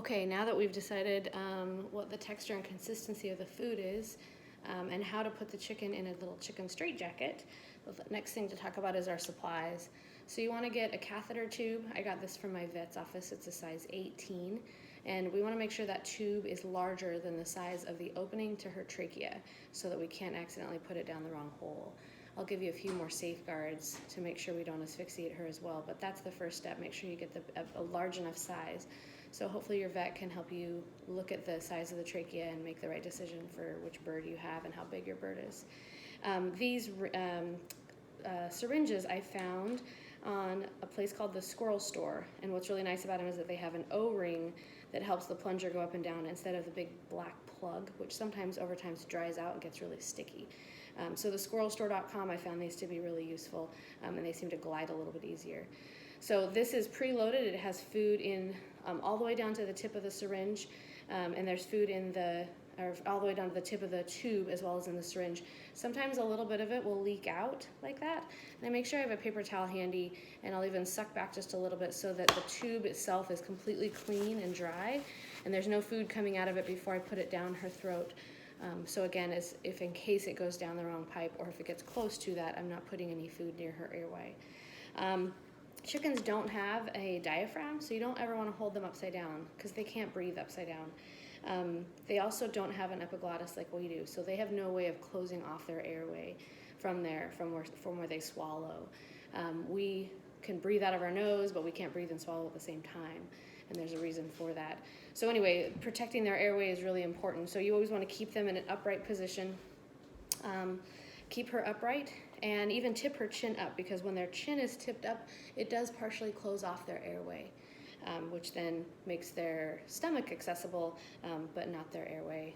Okay, now that we've decided what the texture and consistency of the food is and how to put the chicken in a little chicken straitjacket, the next thing to talk about is our supplies. So you want to get a catheter tube. I got this from my vet's office. It's a size 18. And we want to make sure that tube is larger than the size of the opening to her trachea so that we can't accidentally put it down the wrong hole. I'll give you a few more safeguards to make sure we don't asphyxiate her as well, but that's the first step. Make sure you get a large enough size. So hopefully your vet can help you look at the size of the trachea and make the right decision for which bird you have and how big your bird is. These syringes I found on a place called the Squirrel Store, and what's really nice about them is that they have an O-ring that helps the plunger go up and down instead of the big black plug, which sometimes over time dries out and gets really sticky. So the squirrelstore.com, I found these to be really useful, and they seem to glide a little bit easier. So this is preloaded. It has food in all the way down to the tip of the syringe, and there's food in all the way down to the tip of the tube as well as in the syringe. Sometimes a little bit of it will leak out like that, and I make sure I have a paper towel handy, and I'll even suck back just a little bit so that the tube itself is completely clean and dry, and there's no food coming out of it before I put it down her throat. So again, if in case it goes down the wrong pipe or if it gets close to that, I'm not putting any food near her airway. Chickens don't have a diaphragm, so you don't ever want to hold them upside down because they can't breathe upside down. They also don't have an epiglottis like we do, so they have no way of closing off their airway from where they swallow. We can breathe out of our nose, but we can't breathe and swallow at the same time, and there's a reason for that. So anyway, protecting their airway is really important. So you always want to keep them in an upright position. Keep her upright and even tip her chin up, because when their chin is tipped up, it does partially close off their airway, which then makes their stomach accessible, but not their airway.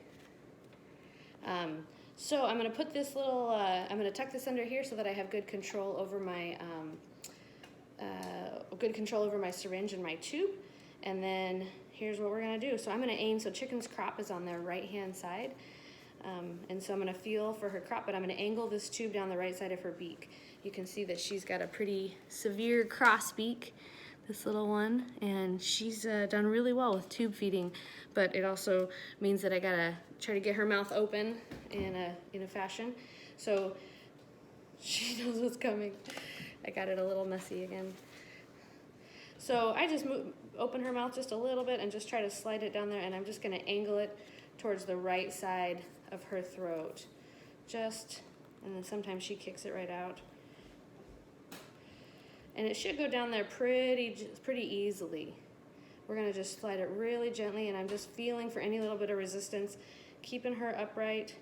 So I'm going to put this little, I'm going to tuck this under here so that I have good control over my syringe and my tube. And then here's what we're going to do. So I'm going to aim, so chicken's crop is on their right-hand side. And so I'm going to feel for her crop, but I'm going to angle this tube down the right side of her beak. You can see that she's got a pretty severe crossbeak, this little one, and she's done really well with tube feeding, but it also means that I got to try to get her mouth open in a fashion. So she knows what's coming. I got it a little messy again. So I just open her mouth just a little bit and just try to slide it down there, and I'm just going to angle it towards the right side of her throat. And then sometimes she kicks it right out. And it should go down there pretty easily. We're going to just slide it really gently, and I'm just feeling for any little bit of resistance, keeping her upright.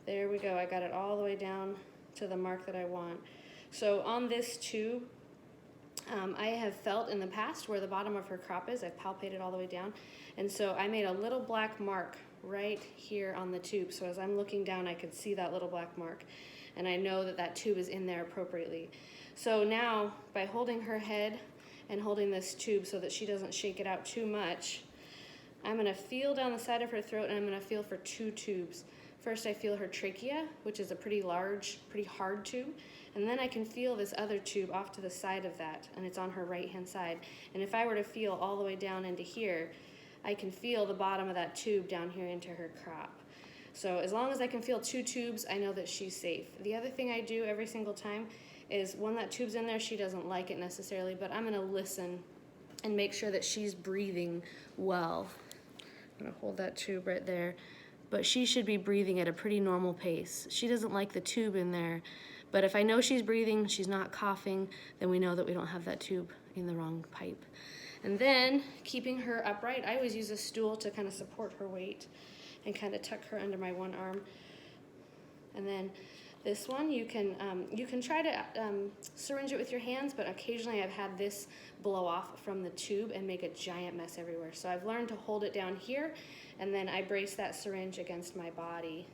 There we go. I got it all the way down to the mark that I want. So on this tube, I have felt in the past where the bottom of her crop is. I've palpated all the way down. And so I made a little black mark right here on the tube. So as I'm looking down, I could see that little black mark. And I know that that tube is in there appropriately. So now, by holding her head and holding this tube so that she doesn't shake it out too much, I'm going to feel down the side of her throat, and I'm going to feel for two tubes. First, I feel her trachea, which is a pretty large, pretty hard tube. And then I can feel this other tube off to the side of that, and it's on her right-hand side. And if I were to feel all the way down into here, I can feel the bottom of that tube down here into her crop. So as long as I can feel two tubes, I know that she's safe. The other thing I do every single time is when that tube's in there, she doesn't like it necessarily, but I'm going to listen and make sure that she's breathing well. I'm going to hold that tube right there. But she should be breathing at a pretty normal pace. She doesn't like the tube in there. But if I know she's breathing, she's not coughing, then we know that we don't have that tube in the wrong pipe. And then, keeping her upright, I always use a stool to kind of support her weight and kind of tuck her under my one arm. And then this one, you can try to syringe it with your hands, but occasionally I've had this blow off from the tube and make a giant mess everywhere. So I've learned to hold it down here, and then I brace that syringe against my body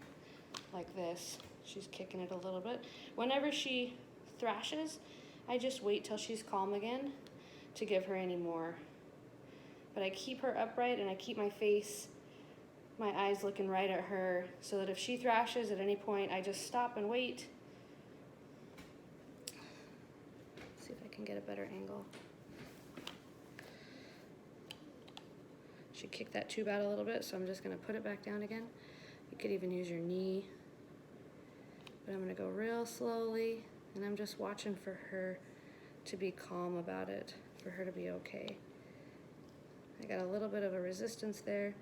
like this. She's kicking it a little bit. Whenever she thrashes, I just wait till she's calm again to give her any more. But I keep her upright, and I keep my eyes looking right at her, so that if she thrashes at any point, I just stop and wait. Let's see if I can get a better angle. She kicked that tube out a little bit, so I'm just gonna put it back down again. You could even use your knee. But I'm gonna go real slowly, and I'm just watching for her to be calm about it, for her to be okay. I got a little bit of a resistance there.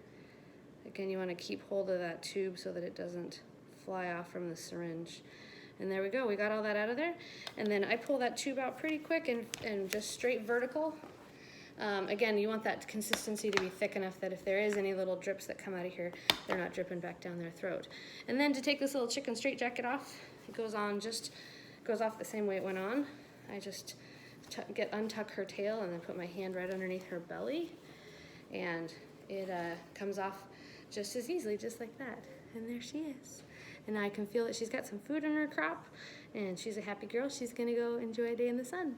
Again, you wanna keep hold of that tube so that it doesn't fly off from the syringe. And there we go, we got all that out of there. And then I pull that tube out pretty quick and just straight vertical. Again, you want that consistency to be thick enough that if there is any little drips that come out of here, they're not dripping back down their throat. And then to take this little chicken straitjacket off, it goes off the same way it went on. I just untuck her tail and then put my hand right underneath her belly. And it comes off just as easily, just like that. And there she is. And I can feel that she's got some food in her crop, and she's a happy girl. She's gonna go enjoy a day in the sun.